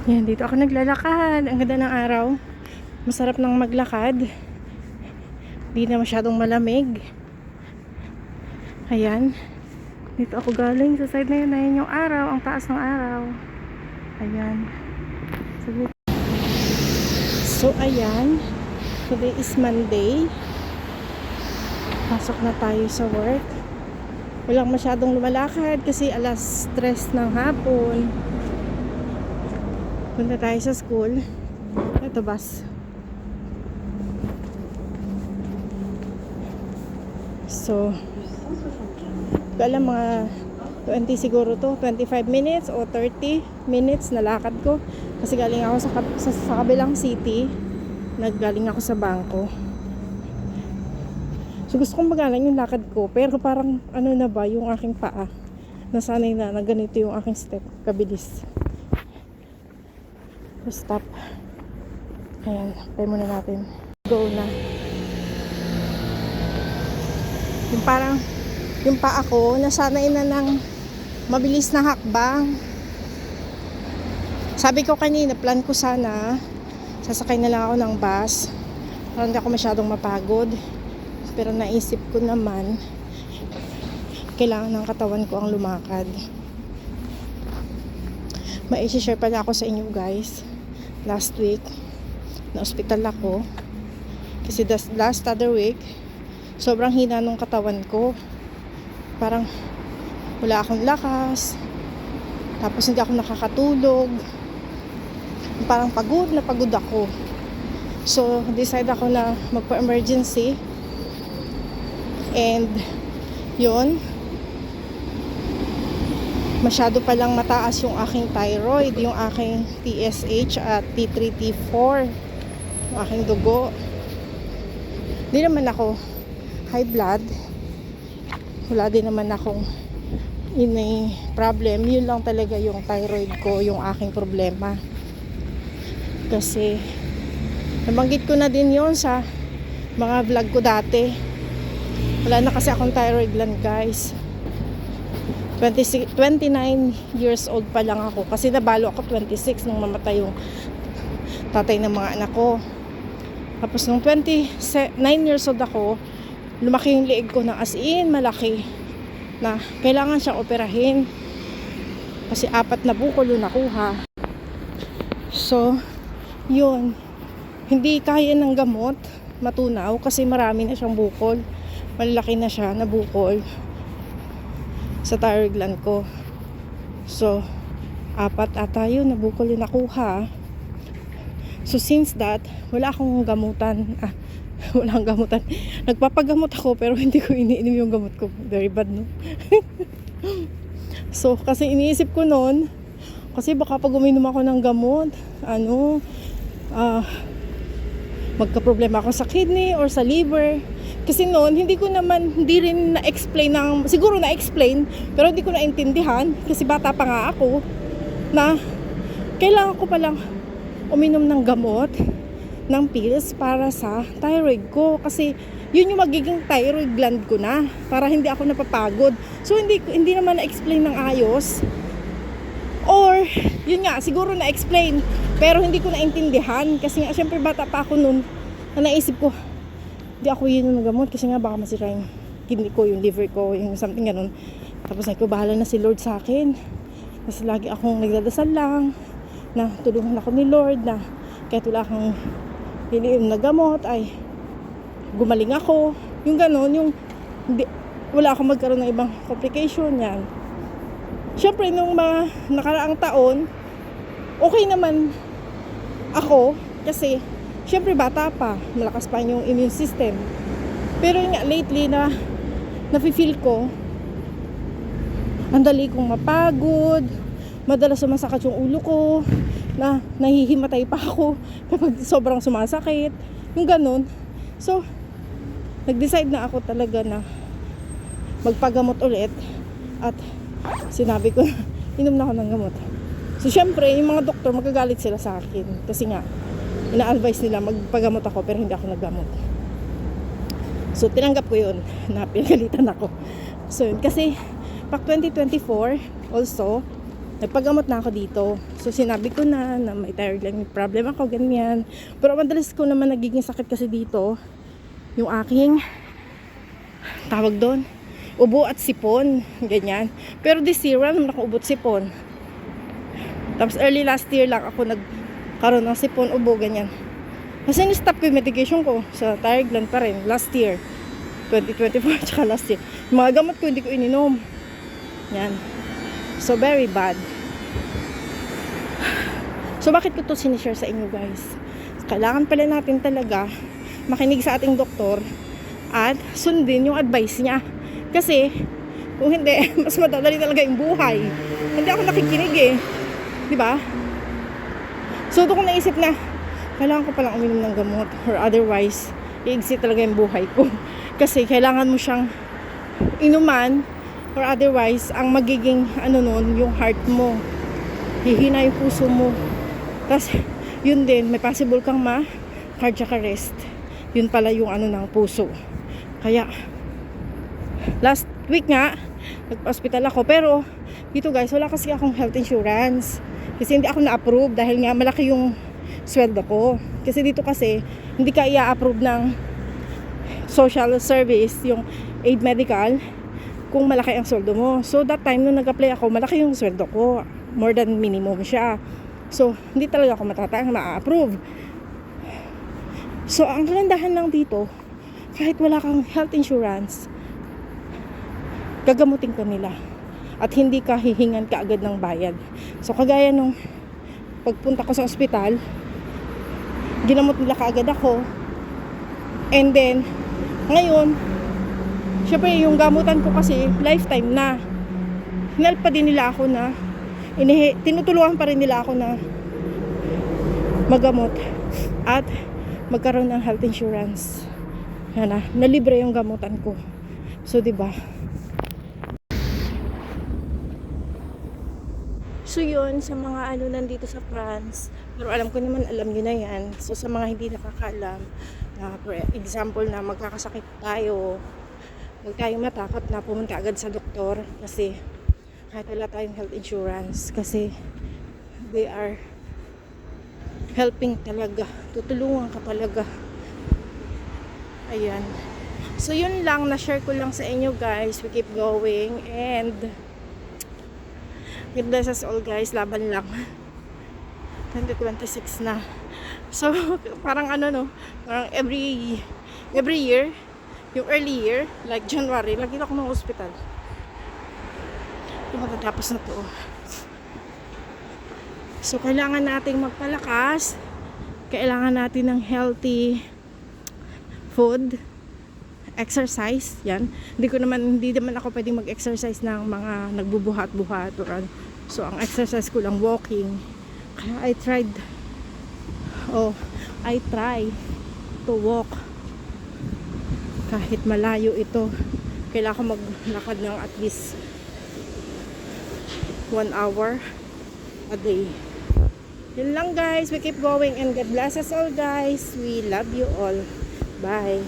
Yan, dito ako naglalakad. Ang ganda ng araw. Masarap ng maglakad. Di na masyadong malamig. Ayan. Dito ako galing sa side na yun. Ayan yung araw. Ang taas ng araw. Ayan. So, ayan. Today is Monday. Pasok na tayo sa work. Walang masyadong lumalakad kasi alas 3 ng hapon. Punta tayo sa school. Ito bus. So, alam mga 20 siguro to, 25 minutes o 30 minutes na lakad ko. Kasi galing ako sa kabilang city. Naggaling ako sa bangko. So gusto kong magalang yung lakad ko, pero parang ano na ba yung aking paa. Nasanay na ganito yung aking step, kabilis. Stop. Ayan, try muna natin. Go na. Yung parang yung paa ko nasanay na ng mabilis na hakbang. Sabi ko kanina, plan ko sana sasakay na lang ako ng bus para hindi ako masyadong mapagod, pero naisip ko naman kailangan ng katawan ko ang lumakad. May i-share pala ako sa inyo guys. Last week na hospital ako kasi last other week sobrang hina ng katawan ko. Parang wala akong lakas, tapos hindi ako nakakatulog, parang pagod na pagod ako. So decide ako na magpa-emergency, and yun, masyado palang mataas yung aking thyroid, yung aking TSH at T3, T4, yung aking dugo. Hindi naman ako high blood, wala din naman akong problem. Yun lang talaga yung thyroid ko, yung aking problema. Kasi nabanggit ko na din yon sa mga vlog ko dati. Wala na kasi akong thyroid gland guys. 29 years old pa lang ako, kasi nabalo ako 26 nung mamatay yung tatay ng mga anak ko. Tapos nung 29 years old ako, lumaki yung liig ko na as in malaki, na kailangan siyang operahin kasi 4 na bukol yung nakuha. So yun, hindi kaya ng gamot matunaw kasi marami na siyang bukol, malaki na siya na bukol sa thyroid gland ko. So 4 ata yun na bukol yung nakuha. So since that, wala akong gamutan. Wala akong gamutan. Nagpapagamot ako pero hindi ko iniinom yung gamot ko. Very bad, no? So kasi iniisip ko noon, kasi baka pag uminom ako ng gamot, magka-problema ako sa kidney or sa liver. Kasi noon, hindi rin na-explain siguro na-explain, pero hindi ko naintindihan, kasi bata pa nga ako, na kailangan ko palang uminom ng gamot, ng pills para sa thyroid ko. Kasi yun yung magiging thyroid gland ko na, para hindi ako napapagod. So hindi naman na-explain ng ayos. Or, yun nga, siguro na-explain, pero hindi ko naintindihan. Kasi nga, syempre bata pa ako noon, na naisip ko, hindi ako yun ng gamot kasi nga baka masira yung kidney ko, yung liver ko, yung something ganun. Tapos ko, bahala na si Lord sa akin. Kasi lagi akong nagdadasal lang na tulungan ako ni Lord, na kahit wala akong iniinom na gamot ay gumaling ako. Yung ganun, yung wala akong magkaroon ng ibang complication. Yan. Syempre nung mga nakaraang taon, okay naman ako kasi syempre bata pa, malakas pa yung immune system. Pero nga lately na nafe-feel ko, ang dali kong mapagod, madalas sumasakit yung ulo ko, na nahihimatay pa ako kapag sobrang sumasakit, yung ganun. So nag-decide na ako talaga na magpagamot ulit, at sinabi ko, inom na ako ng gamot. So syempre yung mga doktor magagalit sila sa akin kasi nga ina-advise nila magpagamot ako, pero hindi ako naggamot. So tinanggap ko yun, na pinagalitan ako. So yun, kasi pag 2024 also, Nagpagamot na ako dito. So sinabi ko na may thyroid lang yung problem ako, ganyan. Pero madalas ko naman nagiging sakit kasi dito yung aking tawag doon, ubo at sipon, ganyan. Pero this year wala naman ako ubo at sipon. Tapos early last year lang ako nagkaroon ng sipon, ubo, ganyan. Kasi ni-stop ko yung medication ko sa thyroid gland pa rin last year 2024 tsaka last year. Yung mga gamot ko hindi ko ininom. Yan. So very bad. So bakit ko to sinishare sa inyo guys? Kailangan pala natin talaga makinig sa ating doktor at sundin yung advice niya. Kasi kung hindi, mas madadali talaga yung buhay. Hindi ako nakikinig eh. Di ba? So doon ko naisip na kailangan ko palang uminom ng gamot or otherwise i-exit talaga yung buhay ko. Kasi kailangan mo siyang inuman or otherwise ang magiging nun, yung heart mo. Hihina yung puso mo. Tapos yun din, may possible kang cardiac arrest. Yun pala yung ng puso. Kaya last week nga nagpa-hospital ako, pero dito guys, wala kasi akong health insurance. Kasi hindi ako na-approve dahil nga malaki yung sweldo ko. Kasi dito kasi hindi ka i-approve ng social service, yung aid medical, kung malaki ang sweldo mo. So that time nung nag-apply ako, malaki yung sweldo ko, more than minimum siya. So hindi talaga ako ma-approve. So ang kagandahan lang dito, kahit wala kang health insurance, gagamutin ka nila at hindi ka hihingan ka agad ng bayad. So kagaya nung pagpunta ko sa ospital, ginamot nila kaagad ako, and then ngayon syempre yung gamutan ko kasi lifetime na, hinalp pa din nila ako na tinutulungan pa rin nila ako na magamot at magkaroon ng health insurance. Yan na libre yung gamutan ko. So 'di ba? So yun, sa mga nandito sa France, pero alam ko naman, alam nyo na yan. So sa mga hindi nakakaalam, na for example na magkakasakit tayo, huwag tayong matakot na pumunta agad sa doktor kasi kahit wala tayong health insurance, kasi they are helping talaga, tutulungan ka talaga. Ayan. So yun lang, na-share ko lang sa inyo guys. We keep going and God bless us all guys, laban lang. 2026 na. So parang parang every year, yung early year, like January, lagi ako ng hospital. Yung matatapos na to. So kailangan nating magpalakas, kailangan natin ng healthy food, exercise, yan. Hindi naman ako pwedeng mag-exercise ng mga nagbubuhat-buhat or so ang exercise ko lang walking. Kaya I try to walk kahit malayo ito. Kailangan ko maglakad ng at least 1 hour a day. Yun lang guys, we keep going and God bless us all guys. We love you all. Bye.